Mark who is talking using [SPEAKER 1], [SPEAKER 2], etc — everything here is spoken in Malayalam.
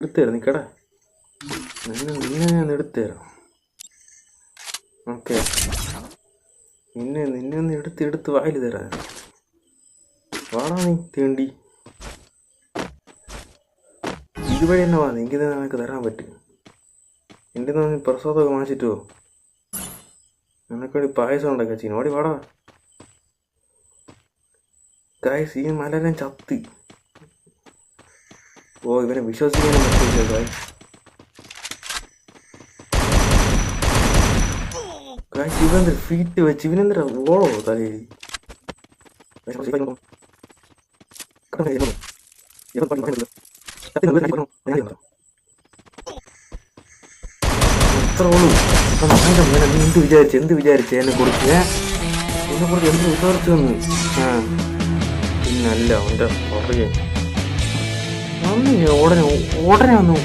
[SPEAKER 1] എടുത്തുതരാം, നിക്കടാ. നിന്നെ ഞാൻ എടുത്തുതരാം. ഓക്കെ, നിന്നെ ഒന്ന് എടുത്ത് വായിൽ തരാം. വാടാ നീ തേണ്ടി. ഇതുവഴി തന്നെ വാ, എനിക്ക് നിനക്ക് തരാൻ പറ്റും. എൻ്റെ നീ പ്രസാദമൊക്കെ വാങ്ങിച്ചിട്ട് പോ. നിനക്ക് വേണ്ടി പായസം ഉണ്ടാക്കുക ചീന. ഓടി വാടാ. ഗായ്സ്, ഈ മലരൻ ചത്തി. ഓ, ഇവനെ വിശ്വസിക്കാനും പറ്റില്ല ഗായ്സ്. ഗായ്സ്, ഇവനെന്തൊരു ഫീറ്റ് വെച്ച് ഇവനെന്തൊരു ഓളോ തലയിൽ. അത്ര ഓളൂ. എന്ത് വിചാരിച്ചു എന്നെ കുറിച്ച് എന്ത് വിചാരിച്ചു വന്ന്? പിന്നല്ല അവൻ്റെ പുറകെ ഉടനെ വന്നു.